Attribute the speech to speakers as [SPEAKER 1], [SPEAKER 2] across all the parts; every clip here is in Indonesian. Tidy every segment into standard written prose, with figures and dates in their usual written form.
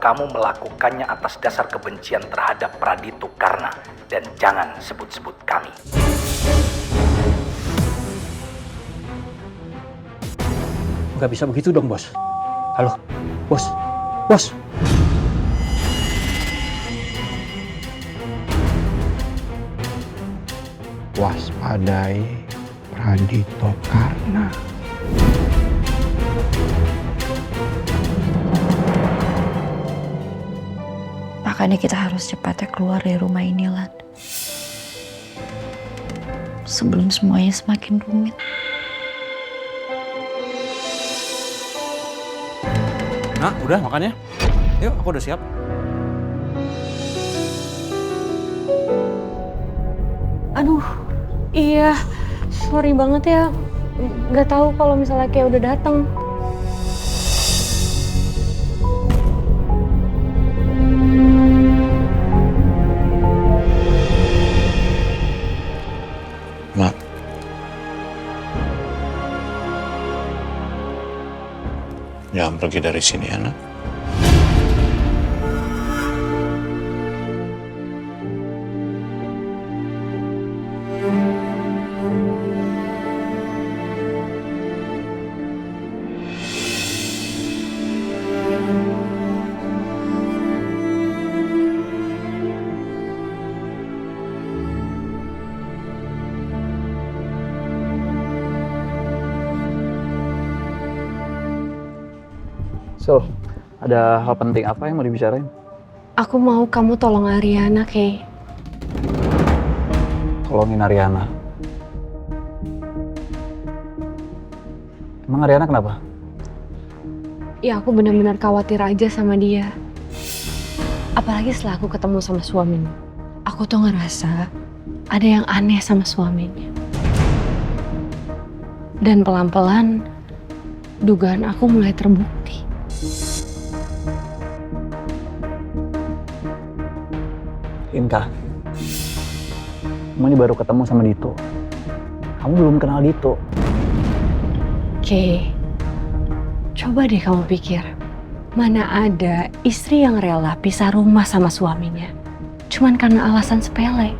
[SPEAKER 1] kamu melakukannya atas dasar kebencian terhadap Pradito Karna. Dan jangan sebut-sebut kami.
[SPEAKER 2] Nggak bisa begitu dong, Bos. Halo, Bos. Bos.
[SPEAKER 3] Waspadai Pradito Karna.
[SPEAKER 4] Makanya kita harus cepatnya keluar dari rumah ini, Lan. Sebelum semuanya semakin rumit.
[SPEAKER 2] Nah, udah makannya. Yuk, aku udah siap.
[SPEAKER 5] Aduh, iya, sorry banget ya. Gak tahu kalau misalnya kayak udah datang.
[SPEAKER 3] Mak. Jangan pergi dari sini, anak.
[SPEAKER 2] So, ada hal penting apa yang mau dibicarain?
[SPEAKER 5] Aku mau kamu tolong Ariana, Kay.
[SPEAKER 2] Tolongin Ariana. Emang Ariana kenapa?
[SPEAKER 5] Ya aku benar-benar khawatir aja sama dia. Apalagi setelah aku ketemu sama suaminya. Aku tuh ngerasa ada yang aneh sama suaminya. Dan pelan-pelan dugaan aku mulai terbukti.
[SPEAKER 2] Inka, kamu ini baru ketemu sama Dito. Kamu belum kenal Dito.
[SPEAKER 5] Oke, coba deh kamu pikir. Mana ada istri yang rela pisah rumah sama suaminya cuman karena alasan sepele.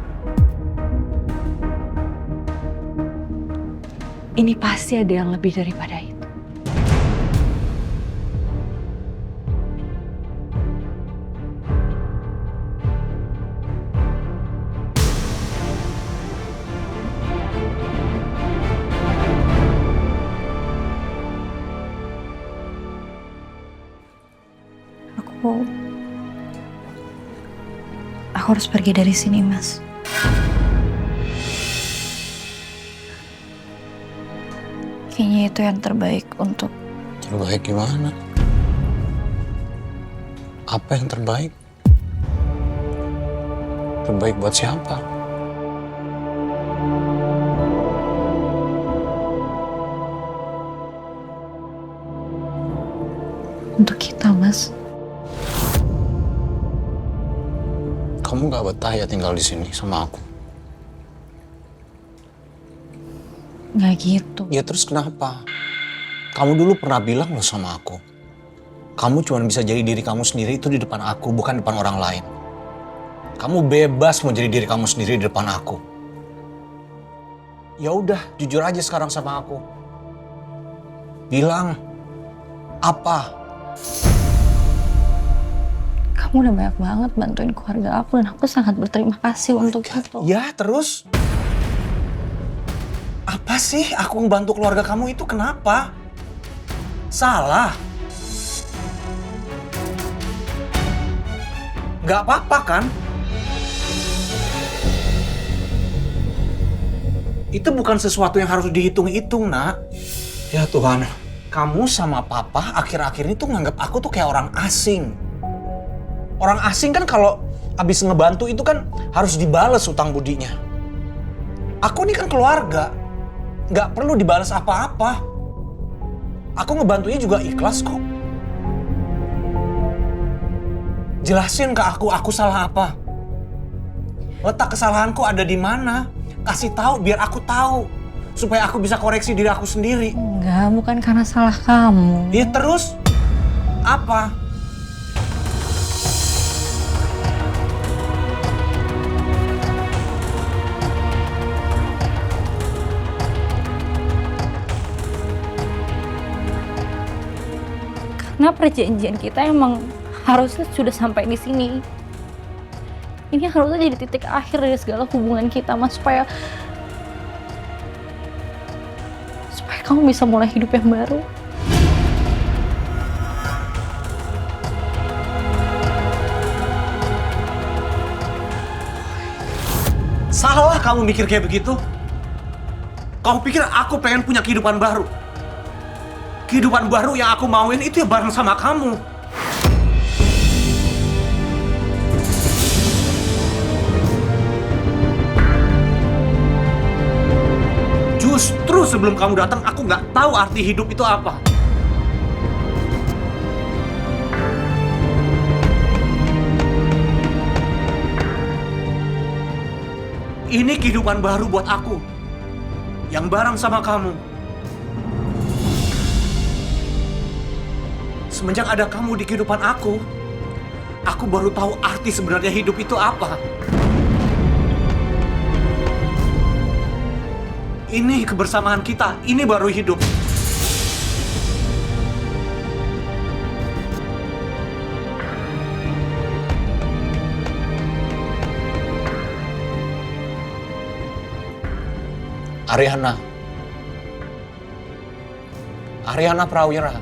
[SPEAKER 5] Ini pasti ada yang lebih daripada itu.
[SPEAKER 4] Aku harus pergi dari sini, Mas. Kayaknya itu yang terbaik untuk...
[SPEAKER 3] Terbaik gimana? Apa yang terbaik? Terbaik buat siapa?
[SPEAKER 4] Untuk kita, Mas.
[SPEAKER 3] Kamu gak betah ya tinggal di sini sama aku?
[SPEAKER 4] Nggak gitu.
[SPEAKER 3] Ya terus kenapa? Kamu dulu pernah bilang loh sama aku. Kamu cuma bisa jadi diri kamu sendiri itu di depan aku, bukan depan orang lain. Kamu bebas mau jadi diri kamu sendiri di depan aku. Ya udah, jujur aja sekarang sama aku. Bilang apa?
[SPEAKER 4] Kamu udah banyak banget bantuin keluarga aku dan aku sangat berterima kasih untuk itu.
[SPEAKER 3] Ya terus? Apa sih aku ngebantu keluarga kamu itu kenapa? Salah? Gak apa-apa kan? Itu bukan sesuatu yang harus dihitung-hitung, nak. Ya Tuhan, kamu sama papa akhir-akhir ini tuh nganggap aku tuh kayak orang asing. Orang asing kan kalau habis ngebantu itu kan harus dibales utang budinya. Aku ini kan keluarga, nggak perlu dibalas apa-apa. Aku ngebantunya juga ikhlas kok. Jelasin ke aku salah apa. Letak kesalahanku ada di mana? Kasih tahu biar aku tahu. Supaya aku bisa koreksi diri aku sendiri.
[SPEAKER 4] Enggak, bukan karena salah kamu.
[SPEAKER 3] Ya terus? Apa?
[SPEAKER 4] Karena perjanjian kita emang harusnya sudah sampai di sini. Ini harusnya jadi titik akhir dari segala hubungan kita, Mas, supaya kamu bisa mulai hidup yang baru.
[SPEAKER 3] Salah kamu mikir kayak begitu. Kamu pikir aku pengen punya kehidupan baru? Kehidupan baru yang aku mauin itu ya bareng sama kamu. Justru sebelum kamu datang, aku nggak tahu arti hidup itu apa. Ini kehidupan baru buat aku, yang bareng sama kamu. Semenjak ada kamu di kehidupan aku baru tahu arti sebenarnya hidup itu apa. Ini kebersamaan kita, ini baru hidup. Ariana Prawira.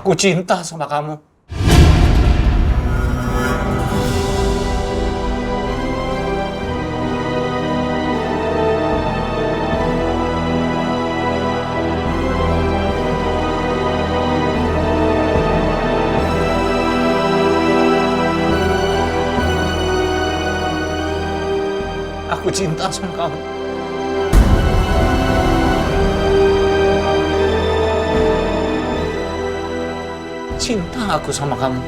[SPEAKER 3] Aku cinta sama kamu. Aku cinta sama kamu. Cinta aku sama kamu.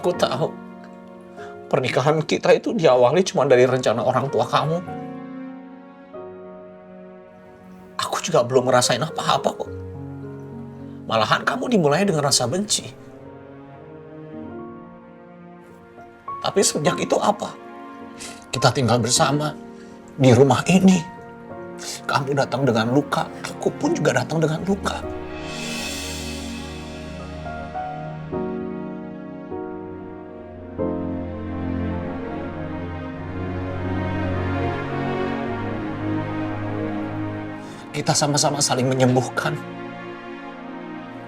[SPEAKER 3] Aku tahu pernikahan kita itu diawali cuma dari rencana orang tua kamu. Aku juga belum ngerasain apa-apa kok. Malahan kamu dimulai dengan rasa benci. Tapi sejak itu apa? Kita tinggal bersama di rumah ini. Kamu datang dengan luka, aku pun juga datang dengan luka. Kita sama-sama saling menyembuhkan.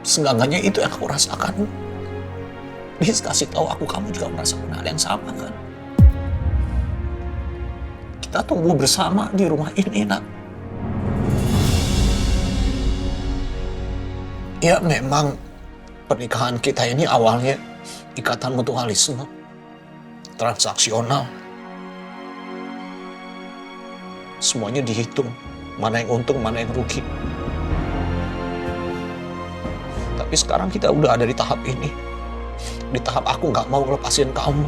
[SPEAKER 3] Seenggaknya itu yang aku rasakan. Please kasih tahu aku, kamu juga merasakan hal yang sama kan? Kita tumbuh bersama di rumah ini, Nak. Ya memang pernikahan kita ini awalnya ikatan mutualisme, transaksional. Semuanya dihitung. Mana yang untung, mana yang rugi. Tapi sekarang kita udah ada di tahap ini. Di tahap aku nggak mau ngelepasin kamu.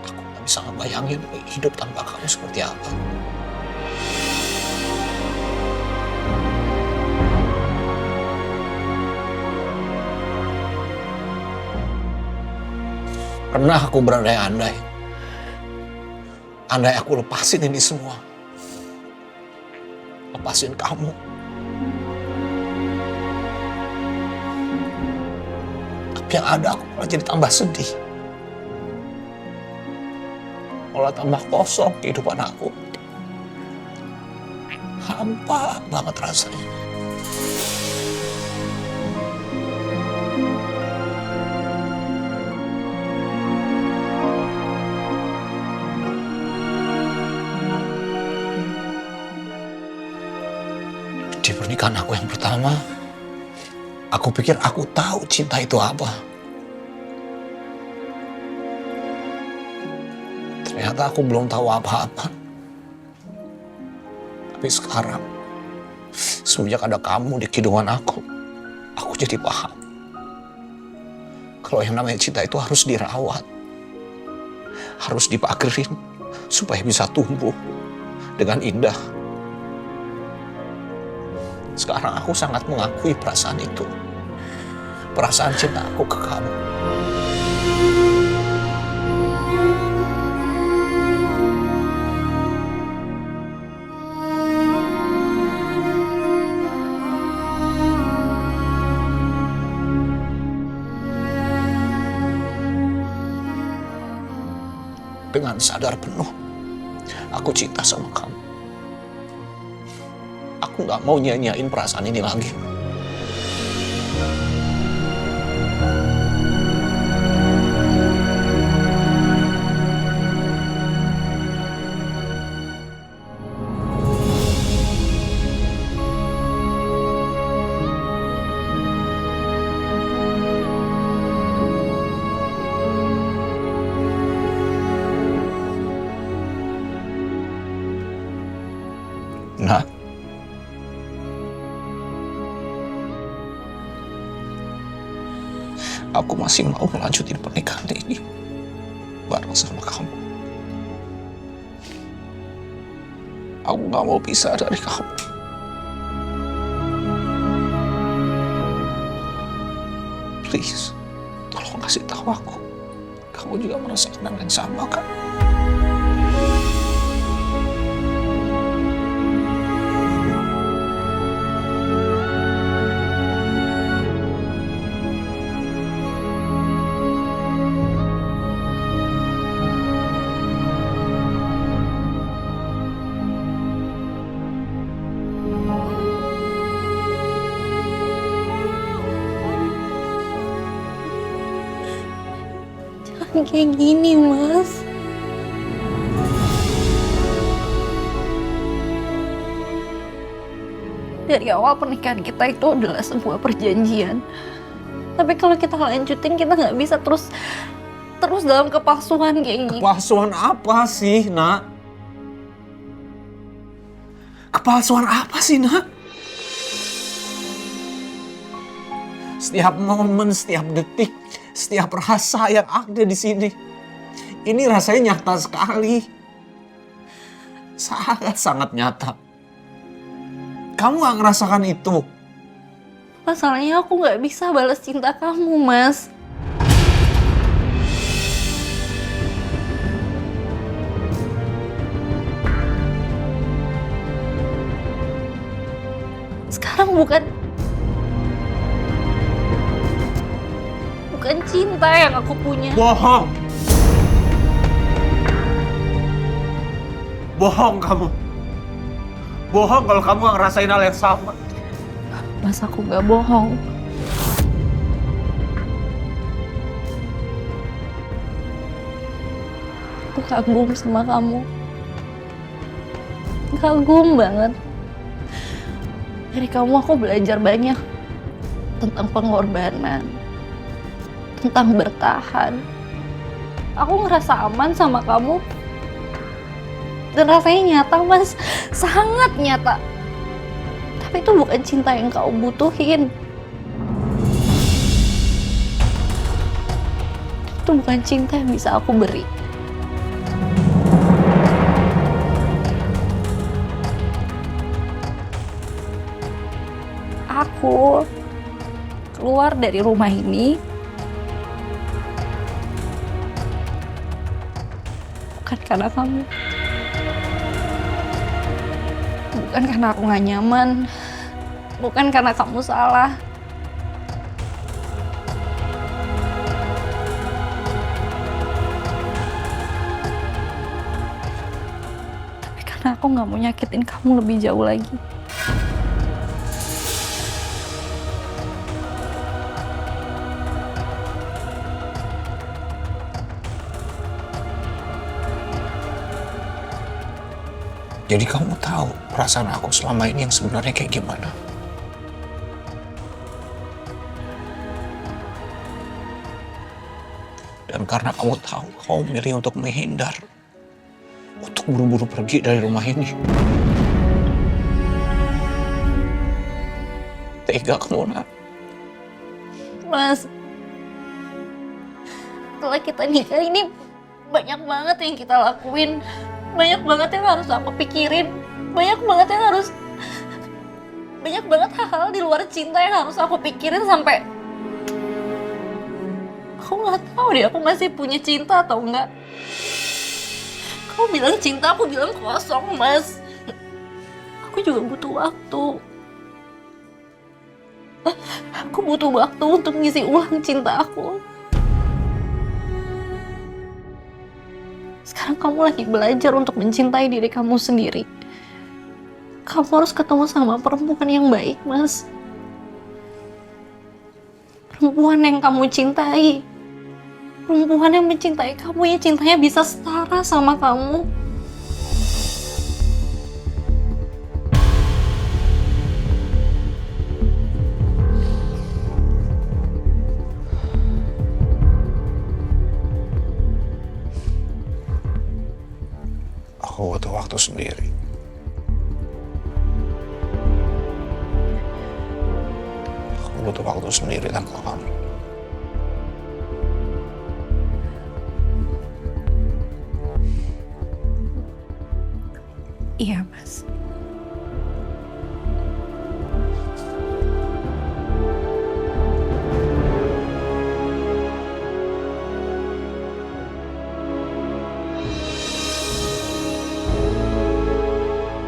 [SPEAKER 3] Aku nggak bisa ngebayangin hidup tanpa kamu seperti apa. Pernah aku berandai-andai. Andai aku lepasin ini semua. Lepasin kamu. Tapi yang ada aku malah jadi tambah sedih. Malah tambah kosong kehidupan aku. Hampa banget rasanya. Di pernikahan aku yang pertama, aku pikir aku tahu cinta itu apa. Ternyata aku belum tahu apa-apa. Tapi sekarang, semenjak ada kamu di kidungan aku jadi paham. Kalau yang namanya cinta itu harus dirawat. Harus dipagerin supaya bisa tumbuh dengan indah. Sekarang aku sangat mengakui perasaan itu. Perasaan cinta aku ke kamu. Dengan sadar penuh, aku cinta sama kamu. Aku gak mau nyanyain perasaan ini lagi. Nah, aku masih mau melanjutin pernikahan ini bareng sama kamu. Aku gak mau pisah dari kamu. Please, tolong kasih tahu aku. Kamu juga merasakan hal yang sama kan?
[SPEAKER 4] Jangan kayak gini, Mas. Dari awal pernikahan kita itu adalah sebuah perjanjian. Tapi kalau kita lanjutin, kita nggak bisa terus dalam kepalsuan kayak gini.
[SPEAKER 3] Kepalsuan apa sih, Nak? Kepalsuan apa sih, Nak? Setiap momen, setiap detik, setiap rasa yang ada di sini, ini rasanya nyata sekali. Sangat-sangat nyata. Kamu gak ngerasakan itu?
[SPEAKER 4] Masalahnya aku nggak bisa balas cinta kamu, Mas. Sekarang bukan cinta yang aku punya.
[SPEAKER 3] Bohong. Bohong kamu. Bohong kalau kamu gak ngerasain hal yang sama.
[SPEAKER 4] Mas, aku nggak bohong. Aku kagum sama kamu. Kagum banget. Dari kamu aku belajar banyak tentang pengorbanan, tentang bertahan. Aku ngerasa aman sama kamu. Dan rasanya nyata, Mas. Sangat nyata. Tapi itu bukan cinta yang kau butuhin. Itu bukan cinta yang bisa aku beri. Aku keluar dari rumah ini bukan karena kamu. Bukan karena aku gak nyaman. Bukan karena kamu salah. Tapi karena aku gak mau nyakitin kamu lebih jauh lagi.
[SPEAKER 3] Jadi kamu tahu perasaan aku selama ini yang sebenarnya kayak gimana. Dan karena kamu tahu, kamu milih untuk menghindar. Untuk buru-buru pergi dari rumah ini. tega kamu, Nak.
[SPEAKER 4] Mas, setelah kita nikah ini banyak banget yang kita lakuin. Banyak banget yang harus aku pikirin. Banyak banget hal-hal di luar cinta yang harus aku pikirin sampai aku nggak tahu deh aku masih punya cinta atau enggak. Kamu bilang cinta, aku bilang kosong, Mas. Aku juga butuh waktu. Aku butuh waktu untuk ngisi ulang cinta aku. Sekarang kamu lagi belajar untuk mencintai diri kamu sendiri. Kamu harus ketemu sama perempuan yang baik, Mas. Perempuan yang kamu cintai. Perempuan yang mencintai kamu, yang cintanya bisa setara sama kamu.
[SPEAKER 3] Aku butuh waktu sendiri. Aku butuh waktu sendiri tanpa kamu.
[SPEAKER 4] Iya, Mas.